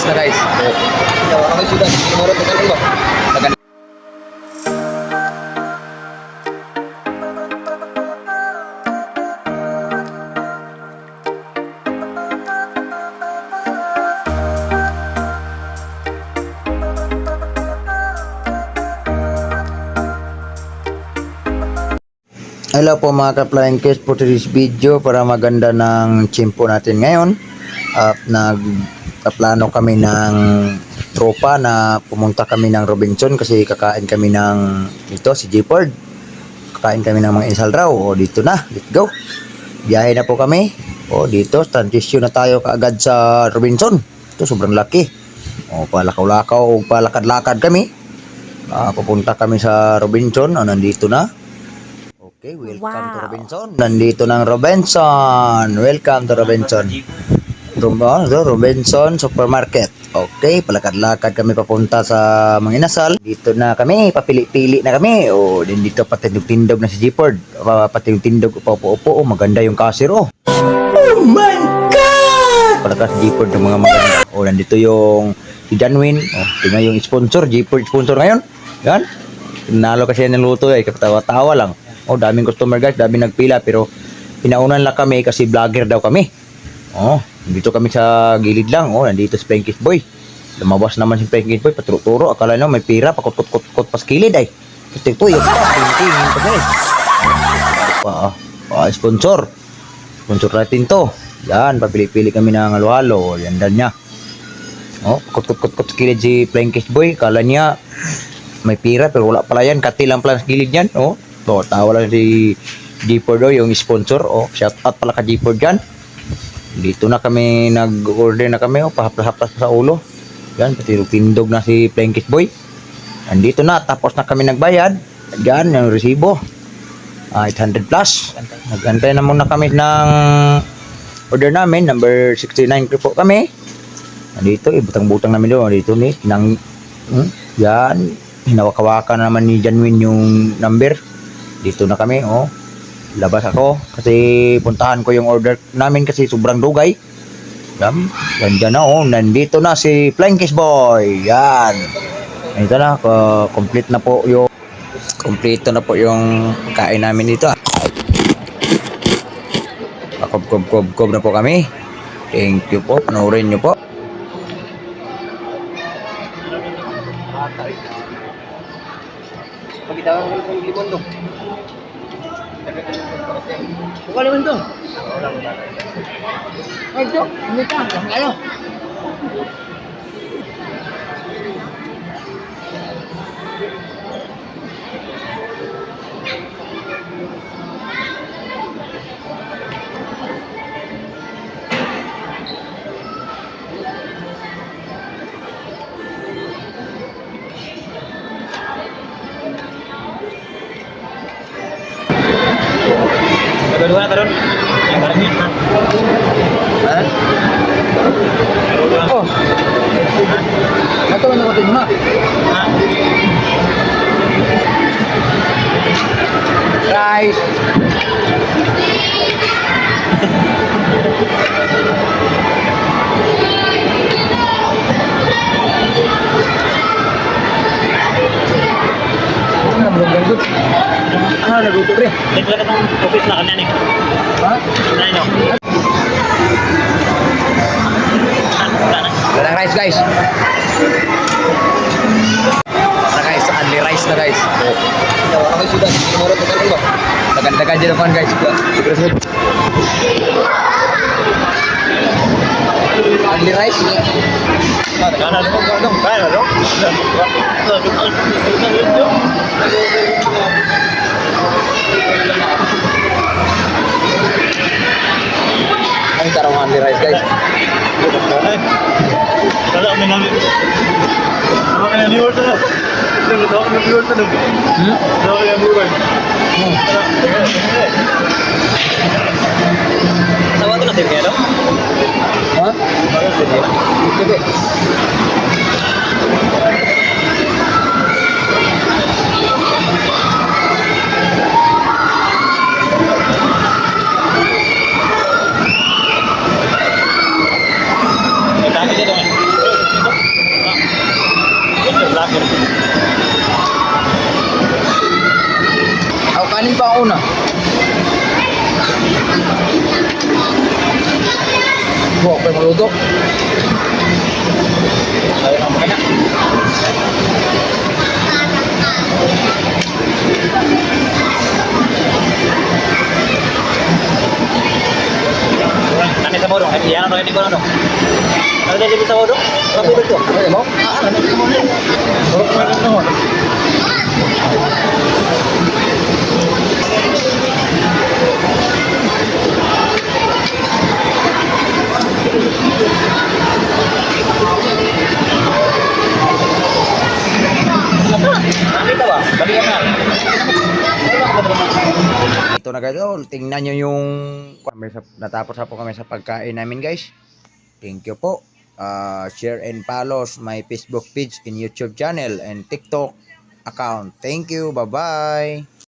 rice na guys. Ano sudah? Murot na kanilo. Hello po mga ka-flying case for today's video para maganda ng chimpo natin ngayon. Nagplano kami ng tropa na pumunta kami ng Robinson kasi kakain kami ng ito si Jeopard. Kakain kami ng mga insal raw. O dito na, let's go. Biyahe na po kami. O dito, transition na tayo kaagad sa Robinson. Ito sobrang laki. O palakaw-lakaw o palakad-lakad kami. Pupunta kami sa Robinson. O nandito na. Okay, welcome to Robinson. Nandito ng Robinson. Welcome to Robinson. Robinson Supermarket. Okay, palakad-lakad kami papunta sa mga inasal. Dito na kami, papili-pili na kami. O, dito patindog-tindog na si Jeopard. Patindog, upo-upo. Maganda yung cashier. Oh my God! Palakad si Jeopard ng mga maganda. O, nandito yung si Janwin. O, tingnan yung sponsor. Jeopard sponsor ngayon. Yan. Nalo kasi ng luto eh. Katawa-tawa lang. Oh, daming customer guys, daming nagpila pero pinaunan lang kami kasi vlogger daw kami. Oh, dito kami sa gilid lang. Oh, nandito si Plankish Boy. Lumabas naman si Plankish Boy, paturo-turo. Akala nyo may pira, pakut-kut-kut pas kilid ay. Kasi ito, yung tingin pa guys. Sponsor. Sponsor natin to. Yan, papili-pili kami ng halo-halo. Yan dan niya. Oh, pakut-kut-kut kilid si Plankish Boy. Akala niya may pira pero wala pala yan. Kati lang pala sa gilid yan. Oh. So, tawa lang si Jeopard yung sponsor. Oh, shout out pala ka Jeopard dyan. Dito na kami, nag-order na kami. Oh, pahaplas-haplas sa ulo. Yan, pati tindog na si Plankish Boy. Andito na, tapos na kami nagbayad. Yan, yung resibo. 800 plus. Nag-antay na muna kami ng order namin. Number 69 po kami. Andito, butang-butang namin doon. Dito ni, yan. Hinawak-hawakan naman ni Janwin yung number. Dito na kami, oh. Labas ako kasi puntahan ko yung order namin kasi sobrang dugay. Yan na, oh. Nandito na si Plankish Boy. Yan. Ito na, complete na po yung kain namin dito. Kob na po kami. Thank you po. Panoorin nyo po. Pagkitawa ko ng limon dong. Buka limon dong. Ay, dong. Hindi ka. Ano? Kedua turun yang barangnya Oh, ito ano ko din na rice. Ano naguto pre? Dito ka tong office na kanyan eh. Ha? Ano? Walang rice guys. Na guys, only rice na guys. Ano sudah? Murot na kanilo. Dagan-dagan dyan naman guys. Only rice. Kanan mo dong, kaya dong. Ay, tarong only rice guys. Kalau kami namin. Ano kaya ni order na? Ito ako ng order na. Ano kaya ni order? Tawa ito na din kaya no? Ha? Sige. Dami dito. luto. Ayaw ang makina. Nani sa bodong, yan ang naging ko ano. Ano na dito sa bodong? Kapag ito. Ay mo? Ano na mo? Burok na rin naman. Nakita ba? Balikan na. Ito na guys, oh, tingnan nyo yung natapos na po kami sa pagkain namin guys. Thank you po. Share and follow my Facebook page and YouTube channel and TikTok account. Thank you. Bye-bye.